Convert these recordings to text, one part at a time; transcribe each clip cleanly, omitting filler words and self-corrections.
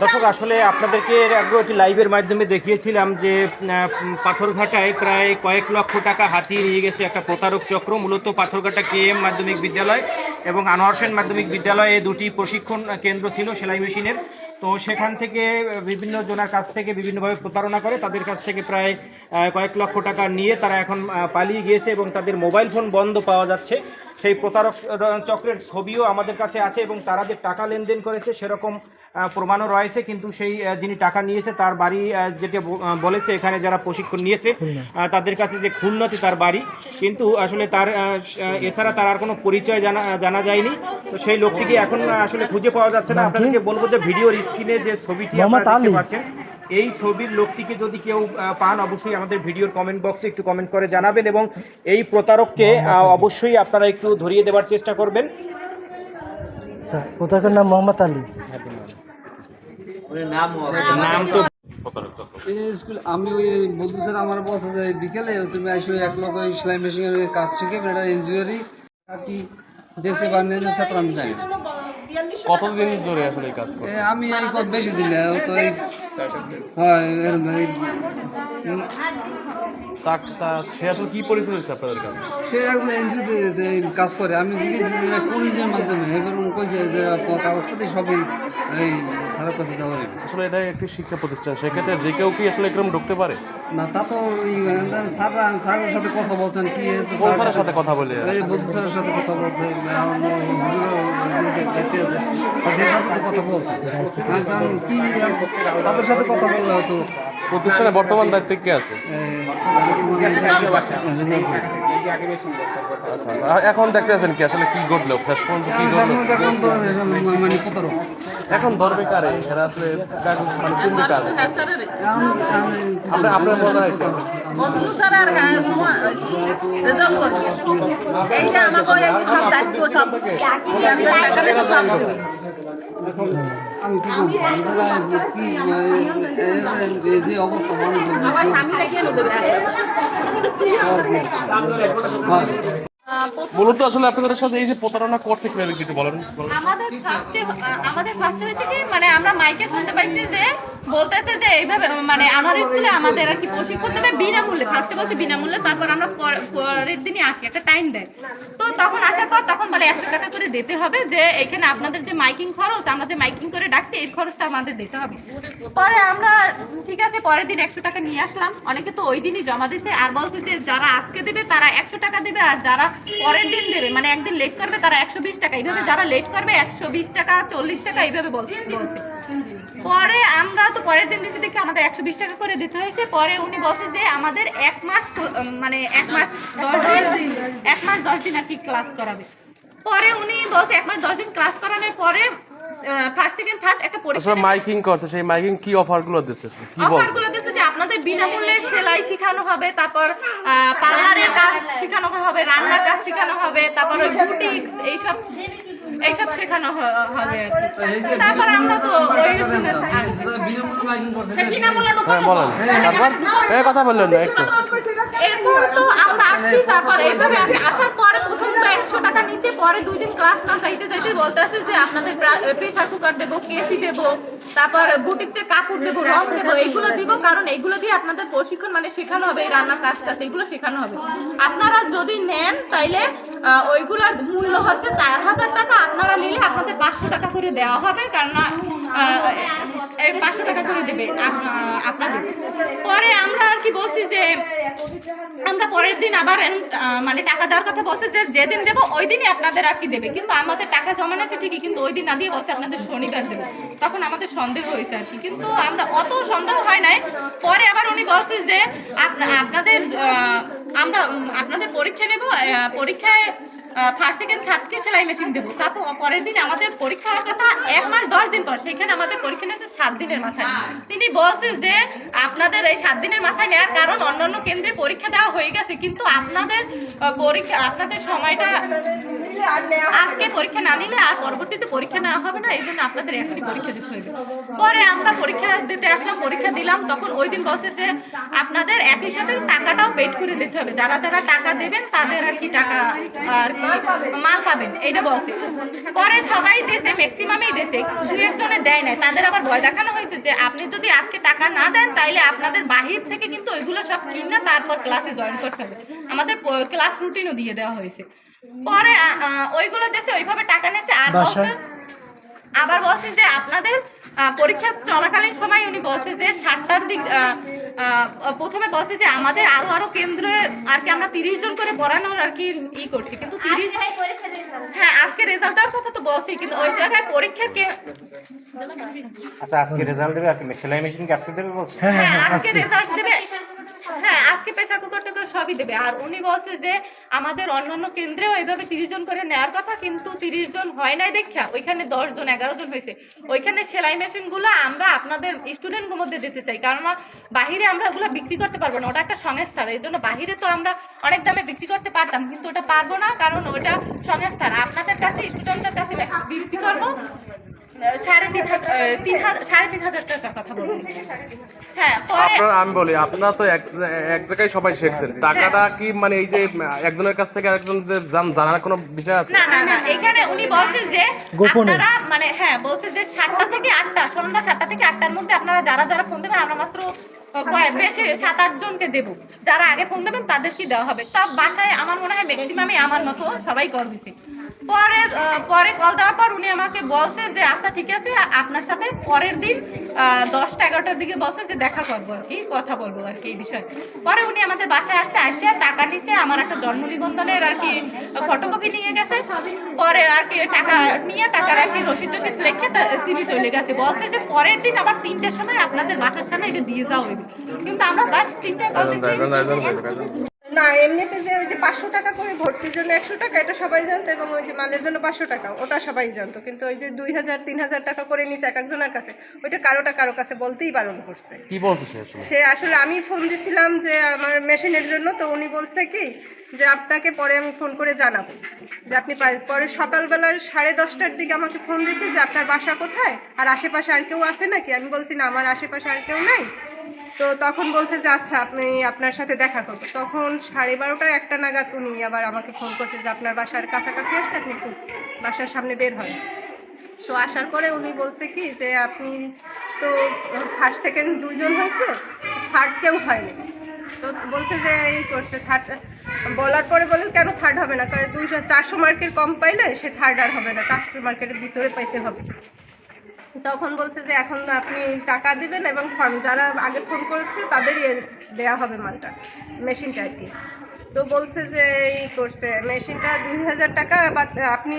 দর্শক আসলে আপনাদেরকে এর আগে একটি লাইভের মাধ্যমে দেখিয়েছিলাম যে পাথরঘাটায় প্রায় কয়েক লক্ষ টাকা হাতিয়ে নিয়ে গেছে একটা প্রতারক চক্র। মূলত পাথরঘাটা কেএম মাধ্যমিক বিদ্যালয় এবং আনোয়ার হোসেন মাধ্যমিক বিদ্যালয়ে দুটি প্রশিক্ষণ কেন্দ্র ছিল সেলাই মেশিনের। তো সেখান থেকে বিভিন্ন জনের কাছ থেকে বিভিন্নভাবে প্রতারণা করে, তাদের কাছ থেকে প্রায় কয়েক লক্ষ টাকা নিয়ে তারা এখন পালিয়ে গিয়েছে এবং তাদের মোবাইল ফোন বন্ধ পাওয়া যাচ্ছে। সেই প্রতারক চক্রের ছবিও আমাদের কাছে আছে এবং তারা যে টাকা লেনদেন করেছে সেরকম প্রমাণও রয়েছে। কিন্তু সেই যিনি টাকা নিয়েছে তার বাড়ি যেটা বলেছে এখানে যারা প্রশিক্ষণ নিয়েছে তাদের কাছে যে খুলনাতে তার বাড়ি, কিন্তু আসলে তার এছাড়া তার আর কোনো পরিচয় জানা যায়নি। তো সেই লোকটিকে এখন আসলে খুঁজে পাওয়া যাচ্ছে না। আপনাদেরকে বলবো যে ভিডিওর স্ক্রিনে যে ছবিটি আপনারা দেখতে পাচ্ছেন, এই ছবির লোকটিকে যদি কেউ পান অবশ্যই আমাদের ভিডিওর কমেন্ট বক্সে একটু কমেন্ট করে জানাবেন এবং এই প্রতারককে অবশ্যই আপনারা একটু ধরিয়ে দেওয়ার চেষ্টা করবেন। প্রতারকের নাম মোহাম্মদ আলী। নাম তো স্কুল আমি ওই বন্ধু স্যার আমার বলছে যে বিকেলে তুমি আসো এক লোক ওই সেলাই মেশিনের কাজ শিখে এটা এনজিওরই কি দেশে বানিয়ে ছাত্র আমি জানি। কতদিন ধরে আসলে কাজ করে? আমি এই কত বেশি দিন তো এই হয় সে আসলে কি পরিচয় হচ্ছে আপনাদের কাছে? সে একজন এনজিওতে কাজ করে। আমি জিজ্ঞেস কোন এনজিওর মাধ্যমে এবার কইছে যে কাগজপাতি সবই এই স্যারের কাছে দেওয়া হবে। আসলে এটা একটি শিক্ষা প্রতিষ্ঠান, সেক্ষেত্রে যে কেউ কি আসলে এরকম ঢুকতে পারে না? তা তো স্যারের সাথে কথা বলছেন কি কোন স্যারের সাথে কথা বলে? এই বন্ধু স্যারের সাথে কথা বলছে, দেখতে আছে তাদের সাথে কথা বলছে কি তাদের সাথে কথা বললে হয়তো। প্রতিষ্ঠানে বর্তমান দায়িত্বে কে আছে? আচ্ছা আচ্ছা, এখন দেখতে আছেন কি আসলে কি ঘটলো, শেষ পর্যন্ত কি ঘটলো? এখন ধরবে কারে এরা আসলে মানে কোন দিকে আছে? আপনার মনে হয় আমি কি যে অবস্থা মূলত আসলে আপনাদের সাথে এই যে প্রতারণা করতে কিভাবে কিছু বলেন? আমাদের ফার্স্টে হয়েছে কি, মানে আমরা মাইকে শুনতে পাইছি যে বলতেছে যে এইভাবে মানে আমার স্কুলে আমাদের আর কি প্রশিক্ষণ দেবে বিনামূল্যে। ফার্স্টে বলছে বিনামূল্যে, তারপর আমরা পরের দিনই আসি, একটা টাইম দেয়। তো তখন আসার পর তখন বলে 100 টাকা করে দিতে হবে, যে এখানে আপনাদের যে মাইকিং খরচ, আমরা যে মাইকিং করে ডাকছি এই খরচটা আমাদের দিতে হবে। পরে আমরা ঠিক আছে পরের দিন 100 টাকা নিয়ে আসলাম। অনেকে তো ওই দিনই জমা দিতে, আর বলছে যে যারা আজকে দেবে তারা 100 টাকা দেবে, আর যারা পরের দিন দেবে মানে একদিন লেট করবে তারা 120 টাকা, এইভাবে যারা লেট করবে 120 টাকা 40 টাকা এইভাবে বলছে। পরে আমরা তো পরের দিন দিচ্ছি দেখে আমাদের 120 টাকা করে দিতে হয়েছে। পরে উনি বলছে যে আমাদের 1 মাস মানে 1 মাস 10 দিন আর কি ক্লাস করাবে। পরে উনি বলছে 1 মাস 10 দিন ক্লাস করানোর পরে ফার্স্ট সেকেন্ড থার্ড একটা পরীক্ষা মাইকিং করছে, সেই মাইকিং কি অফারগুলো দিচ্ছে, কি বলছে? অফারগুলো দিচ্ছে যে আপনাদের বিনামূল্যে সেলাই শেখানো হবে, তারপর পার্লারের কাজ শেখানো হবে, রান্নার কাজ শেখানো হবে, তারপর বুটিক্স এইসব শেখানো হবে। তারপর আমরা তো কথা বললেন না একটু। এরপর তো আমরা আসছি, তারপর এইভাবে আমি আসার পরে প্রথম তো 100 টাকা নিতে, পরে 2 দিন ক্লাস না যাইতে যাইতে বলতেছে যে আপনাদের প্রেসার কুকার দেবো, কেসি দেবো, তারপর বুটিক্সের কাপড় দেবো, রং দেবো, এইগুলো দিব, কারণ এইগুলো দিয়ে আপনাদের প্রশিক্ষণ মানে শেখানো হবে, এই রান্নার কাজটা এইগুলো শেখানো হবে। আপনারা যদি নেন তাইলে ওইগুলোর মূল্য হচ্ছে 4000 টাকা, আপনারা নিলে আপনাদের 500 টাকা করে দেওয়া হবে, কারণ 500 টাকা করে দেবে আপনাদের। পরে আমরা আর কি বলছি যে আমরা পরের দিন আবার মানে টাকা দেওয়ার কথা বলছে যে যেদিন দেবো ওই দিনই আপনাদের আর কি দেবে, কিন্তু আমাদের টাকা জমা আছে ঠিকই, কিন্তু ওই দিন না দিয়ে বলছে আপনাদের শনিবার দেবে। তখন আমাদের সন্দেহ হয়েছে আর কি, কিন্তু আমরা অত সন্দেহ হয় নাই। পরে আবার উনি বলছে যে আপনাদের আমরা আপনাদের পরীক্ষা নেব, পরীক্ষায় ফার্স্ট সেকেন্ড থার্ডকে সেলাই মেশিন দেবো। তারপর পরের দিন আমাদের পরীক্ষা হওয়ার কথা 1 মাস 10 দিন পর, সেখানে আমাদের পরীক্ষা নিয়েছে 7 দিনের মাথায়। তিনি বলছে যে আপনাদের এই 7 দিনের মাথায় নেওয়ার কারণ অন্যান্য কেন্দ্রে পরীক্ষা দেওয়া হয়ে গেছে, কিন্তু আপনাদের পরীক্ষা আপনাদের সময়টা আজকে পরীক্ষা না নিলে আর পরবর্তীতে পরীক্ষা নেওয়া হবে না, এই জন্য আপনাদের এখনই পরীক্ষা দিতে হবে। পরে আমরা পরীক্ষা দিতে আসলাম, পরীক্ষা দিলাম, তখন ওই দিন বলছে যে আপনাদের একই সাথে টাকাটাও পেড করে দিতে হবে, যারা যারা টাকা দেবেন তাদের আর কি টাকা আর কি মাল পাবেন, এইটা বলছে। পরে সবাই দেশে ম্যাক্সিমামই দেশে, দু একজনে দেয় নাই, তাদের আবার ভয় দেখানো হয়েছে যে আপনি যদি আজকে টাকা না দেন তাইলে আপনাদের বাহির থেকে কিন্তু ওইগুলো সব কিনে তারপর ক্লাসে জয়েন করতে হবে। আমাদের ক্লাস রুটিনও দিয়ে দেওয়া হয়েছে। পরে ওইগুলো দেশে ওইভাবে টাকা নিয়েছে। আর আবার বলছে যে আপনাদের পরীক্ষা চলাকালীন সময় উনি বলছে যে 7টার দিক প্রথমে বলছে যে আমাদের আরো কেন্দ্রে আর কি আমরা 30 জন করে পড়ানোর আর কি করছি, কিন্তু 30 হ্যাঁ আজকে রেজাল্ট দেওয়ার কথা তো বলছি, কিন্তু ওই জায়গায় পরীক্ষা আচ্ছা আজকে রেজাল্ট দেবে আর কি সেলাই মেশিন কি আজকে দেবে বলছে? হ্যাঁ আজকে রেজাল্ট দেবে, হ্যাঁ আজকে প্রেসার কুকার টুকার সবই দেবে। আর উনি বলছে যে আমাদের অন্যান্য কেন্দ্রেও এইভাবে 30 জন করে নেওয়ার কথা, কিন্তু 30 জন হয় নাই দেখা ওইখানে 10 জন 11 জন হয়েছে। ওইখানে সেলাই মেশিনগুলো আমরা আপনাদের স্টুডেন্টদের মধ্যে দিতে চাই, কারণ বাহিরে আমরা ওগুলো বিক্রি করতে পারবো না, ওটা একটা সংস্থা, এই জন্য বাহিরে তো আমরা অনেক দামে বিক্রি করতে পারতাম, কিন্তু ওটা পারবো না কারণ ওটা সংস্থা। আপনাদের কাছে স্টুডেন্টদের কাছে বিক্রি করবো 3,500 টাকার কথা বলছি। হ্যাঁ আপনারা আমি বলি আপনারা তো এক জায়গায় সবাই শিখছেন, টাকাটা কি মানে এই যে একজনের কাছ থেকে আরেকজন যে জানার কোনো বিষয় আছে? না না না, এখানে উনি বলছেন যে আপনারা মানে হ্যাঁ বলছে যে 7টা থেকে 8টা, সন্ধ্যা 7টা থেকে 8টার মধ্যে আপনারা যারা যারা ফোন দেবেন, আমরা মাত্র বেশি 7-8 জনকে দেবো, যারা আগে ফোন দেবেন তাদেরকে দেওয়া হবে। তা বাসায় আমার মনে হয় ম্যাক্সিমামই আমার মতো সবাই কল দিচ্ছে। পরে কল দেওয়ার পর উনি আমাকে বলছে যে আচ্ছা ঠিক আছে, আপনার সাথে পরের দিন 10টা 11টার দিকে বলছে যে দেখা করবো আর কি, কথা বলবো আর কি এই বিষয়ে। পরে উনি আমাদের বাসায় আসছে, আসিয়া টাকা নিচ্ছে, আমার একটা জন্ম নিবন্ধনের আর কি ফটোকপি নিয়ে গেছে। পরে আর কি টাকা নিয়ে টাকার আর কি রসিদ টসিদ লিখে তিনি চলে গেছে। বলছে যে পরের দিন আবার 3টের সময় আপনাদের বাসার সামনে এটা দিয়ে যাওয়া হইবে, কিন্তু আমরা লাস্ট 3টায় না, এমনিতে যে ওই যে 500 টাকা করে ভর্তির জন্য 100 টাকা এটা সবাই জানতো, এবং ওই যে মালের জন্য 500 টাকা ওটা সবাই জানতো, কিন্তু ওই যে 2000-3000 টাকা করে নিছে এক একজনের কাছে, ওইটা কারো কাছে বলতেই বারণ করছে। কি বলছে সে আসলে আমি ফোন দিছিলাম যে আমার মেশিনের জন্য, তো উনি বলছে কি যে আপনাকে পরে আমি ফোন করে জানাবো যে আপনি পরে সকালবেলার 10:30টার দিকে আমাকে ফোন দিয়েছে যে আপনার বাসা কোথায় আর আশেপাশে আর কেউ আছে নাকি। আমি বলছি না, আমার আশেপাশে আর কেউ নাই। তো তখন বলছে যে আচ্ছা আপনি আপনার সাথে দেখা করবো। তখন 12:30 1টা নাগাদ উনি আবার আমাকে ফোন করছে যে আপনার বাসার কাছাকাছি আসছে, আপনি একটু বাসার সামনে বের হয়। তো আসার পরে উনি বলছে কি যে আপনি তো ফার্স্ট সেকেন্ড 2 জন হয়েছে, থার্ড কেউ হয়নি। তো বলছে যে এই করছে থার্ড, বলার পরে বলে কেন থার্ড হবে না, কারণ 400 মার্কের কম পাইলে সে থার্ড আর হবে না, 400 মার্কের ভিতরে পাইতে হবে। তখন বলছে যে এখন আপনি টাকা দিবেন এবং ফর্ম যারা আগে ফোন করছে তাদেরই দেওয়া হবে মালটা, মেশিনটা আর কি। তো বলছে যে এই করছে মেশিনটা 2000 টাকা, বা আপনি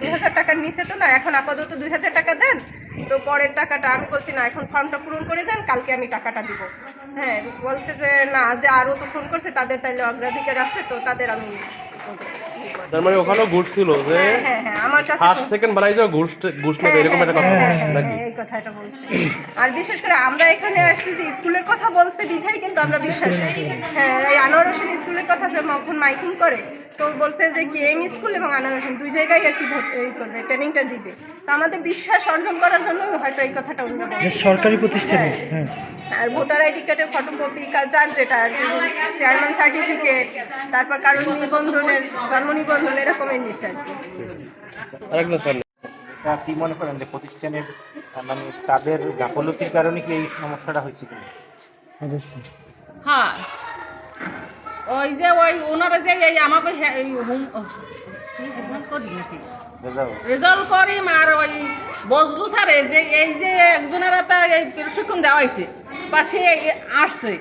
2000 টাকার নিচে তো না, এখন আপাতত 2000 টাকা দেন, তো পরের টাকাটা আমি বলছি না এখন ফর্মটা পূরণ করে দেন, কালকে আমি টাকাটা দিব। হ্যাঁ বলছে যে না, যে আরও তো ফোন করছে তাদের তাইলে অগ্রাধিকার আছে, তো তাদের আমি তার মানে ওখানেও ঘুষ ছিল যে হ্যাঁ আমার কাছে ফার্স্ট সেকেন্ড বাড়াই যাও ঘুষ নেবে এরকম একটা কথা নাকি? এই কথাটা বলছে। আর বিশেষ করে আমরা এখানে আসছি যে স্কুলের কথা বলছে বিধায় কিন্তু আমরা বিশ্বাস করি। হ্যাঁ এই আনোয়ার হোসেন স্কুলের কথা যখন মাইকিং করে তো বলছে যে কেএম স্কুল এবং আনোয়ার হোসেন 2 জায়গায় আর কি করবে, ট্রেনিংটা দিবে। তো আমাদের বিশ্বাস অর্জন করার জন্য হয়তো এই কথাটা উনি বলছে, সরকারি প্রতিষ্ঠানে। হ্যাঁ আর ভোটার আইডি কার্ডের ফটোকপি, কালচার যেটা আর কি, চেয়ারম্যান সার্টিফিকেট, তারপর কারণ নিবন্ধনের, জন্ম নিবন্ধন এরকমের নিচ্ছে আর কি। আরেকজন সামনে কি মনে করেন যে প্রতিষ্ঠানের মানে তাদের গাফলতির কারণে কি এই সমস্যাটা হয়েছে কিনা? অবশ্যই। হ্যাঁ ওই যে ওই ওনারা যে এই আমাকে রেজাল্ট করি আর ওই বজলু স্যারে যে এই যে একজনের এই প্রশিক্ষণ দেওয়া হয়েছে বা সে আসছে,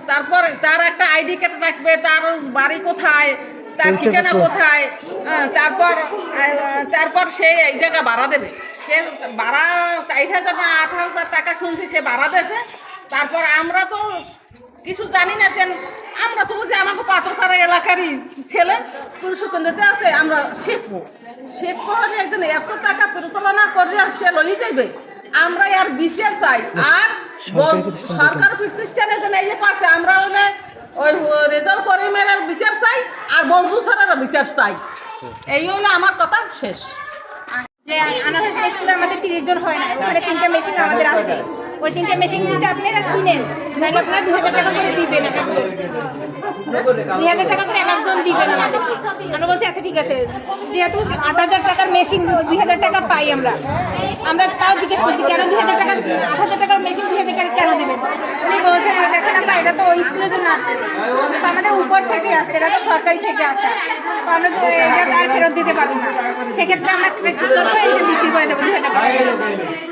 তারপর তার একটা আইডি কার্ড থাকবে, তার বাড়ি কোথায়, তার ঠিকানা কোথায়, তারপর সে এই জায়গা ভাড়া দেবে। সে ভাড়া 4,000 না 8,000 টাকা শুনছি সে ভাড়া দেছে। তারপর আমরা তো কিছু জানি না, যে আমরা তো বুঝি আমাকে পাথরপাড়া এলাকারই ছেলে প্রশিক্ষণ দিতে আছে, আমরা শিখবো হলে একজন এত টাকা তুলনা করে সে লই যাইবে। আমরা আর বিচার চাই, আর সরকার প্রতিষ্ঠানে যেন এই যে পারছে আমরা হলে ওই রেজাল্ট করিমের বিচার চাই আর বজলু স্যারেরও বিচার চাই। এই হলো আমার কথা শেষ। যে আনারস স্কুলে আমাদের 30 জন হয় না, ওখানে 3টা মেশিন আমাদের আছে। ওই 3টা মেশিন যদি আপনারা কিনেন তাহলে আপনারা 2000 টাকা করে দিবেন একজন, 2000 টাকা করে একজন দিবেন আমাদের। আমরা বলছি আচ্ছা ঠিক আছে, যেহেতু 8000 টাকার মেশিন 2000 টাকা পাই আমরা তাও জিজ্ঞেস করছি কেন 2000 টাকা 8000 টাকার মেশিন 2000 টাকা কেন দিবেন। উনি বলছেন দেখেন আমরা এটা তো ওই স্কুলের জন্য আসছে, তো আমাদের উপর থেকে আসছে, এটা তো সরকারি থেকে আসা, তো আমরা তো এটা আর ফেরত দিতে পারবো না। সেক্ষেত্রে আমরা কি করবো, এটা বিক্রি করে দেবো 2000 টাকা।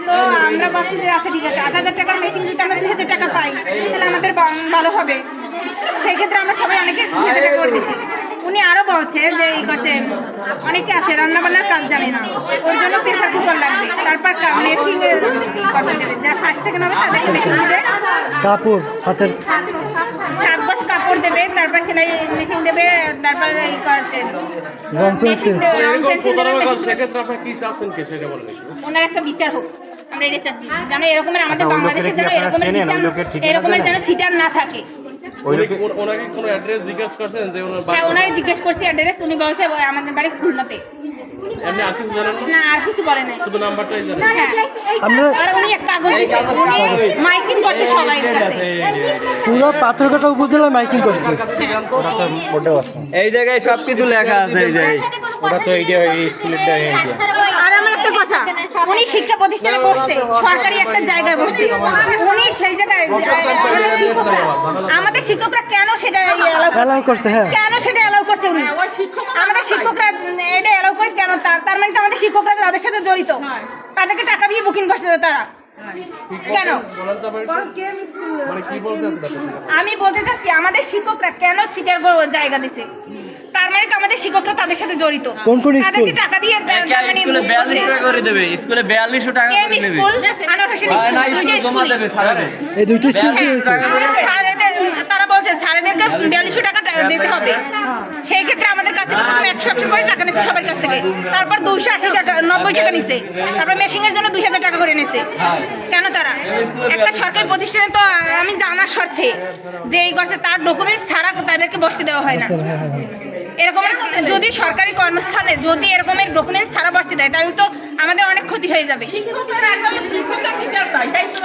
তো আমরা ভাবছি যে আচ্ছা ঠিক আছে, 8000 টাকার মেশিন যদি আমরা 2000 টাকা পাই তাহলে আমাদের ভালো হবে। সেই ক্ষেত্রে আমরা সবাই অনেকে 2000 টাকা করে দিচ্ছি। উনি আরো বলছে যে এই করতে অনেকে আছে রান্নাবান্নার কাজ জানে না, ওর জন্য প্রেশার কুকার লাগবে, তারপর মেশিন করতে দেবে, যারা ফার্স্ট থেকে নেবে তাদেরকে মেশিন দেবে, কাপড় হাতের 7 গজ কাপড় দেবে, তারপর সেলাই মেশিন দেবে, তারপর এই করতে রং পেন্সিল রং পেন্সিল দেবে। সেক্ষেত্রে আপনারা কি চাচ্ছেন কি সেটা বলেন? ওনার একটা বিচার হোক, আমরা এটা চাচ্ছি যেন এরকমের আমাদের আচ্ছা, ওই বাংলাদেশে লোকের যেন কি আপনারা চেনেন? ওই লোকের এরকমের ঠিকানা এরকমের যেন জানেন? ছিটার না থাকে। ওনাকে কোনো অ্যাড্রেস জিজ্ঞেস করছেন যে ওনার হ্যাঁ, ওনাকে জিজ্ঞেস করছি অ্যাড্রেস, উনি বলছে আমাদের বাড়ি খুলনাতে। এমনি আর কিছু জানেন না? না আর কিছু বলে নাই। শুধু নাম্বারটাই জানেন? হ্যাঁ, আমরা আর উনি একটা কাগজ দিয়েছে, উনি মাইকিং করছে সবাই কাছে। পুরো পাথরঘাটা উপজেলায় মাইকিং করছে। এই জায়গায় সবকিছু লেখা আছে। এই জায়গায় ওটা তো এইটা এই স্কুলের আর আমার একটা কথা, উনি শিক্ষা প্রতিষ্ঠানে বসতে, সরকারি একটা জায়গায় বসতে, উনি সেই জায়গায় আমাদের শিক্ষকরা কেন সেটা অ্যালাউ করছে, হ্যাঁ। কেন সেটা এলাও করছে উনি? আমাদের শিক্ষকরা এটা এলাও করে কেন? তার মানে তো আমাদের শিক্ষকরা তাদের সাথে জড়িত, তাদেরকে টাকা দিয়ে বুকিং করছে তারা কেন? বলেন তো আবার মানে কি বলতে চাচ্ছেন? আমি বলতে চাচ্ছি আমাদের শিক্ষকরা কেন সিটার জায়গা দিছে, তার মানে তো আমাদের শিক্ষকরা তাদের সাথে জড়িত। কোন কোন তাদেরকে স্কুল? টাকা দিয়ে স্কুলে 42 টাকা করে দেবে, স্কুলে 42 টাকা করে নেবে। স্কুল আনোয়ার হোসেন না, স্কুল, স্কুল দুইটা জমা স্কুলই। দেবে স্যারেদের। এই দুইটা স্কুল কি হয়েছে? তারা বলছে স্যারেদেরকে 4200 টাকা দিতে হবে। সেই ক্ষেত্রে আমাদের কাছ থেকে প্রথমে 100 করে টাকা নিচ্ছে সবার কাছ থেকে, তারপর 280 টাকা 90 টাকা নিচ্ছে, তারপর মেশিং এর জন্য 2000 টাকা করে নিচ্ছে। কেন তারা? একটা সরকারি প্রতিষ্ঠানে তো আমি জানার স্বার্থে যে এই করছে তার ডকুমেন্টস ছাড়া তাদেরকে বসতে দেওয়া হয় না। হ্যাঁ, হ্যাঁ, হ্যাঁ। এরকমের যদি সরকারি কর্মস্থানে যদি এরকমের ডকুমেন্টস ছাড়া বসতে দেয় তাহলে তো আমাদের অনেক ক্ষতি হয়ে যাবে। শিক্ষকের বিচার চাই, তাই তো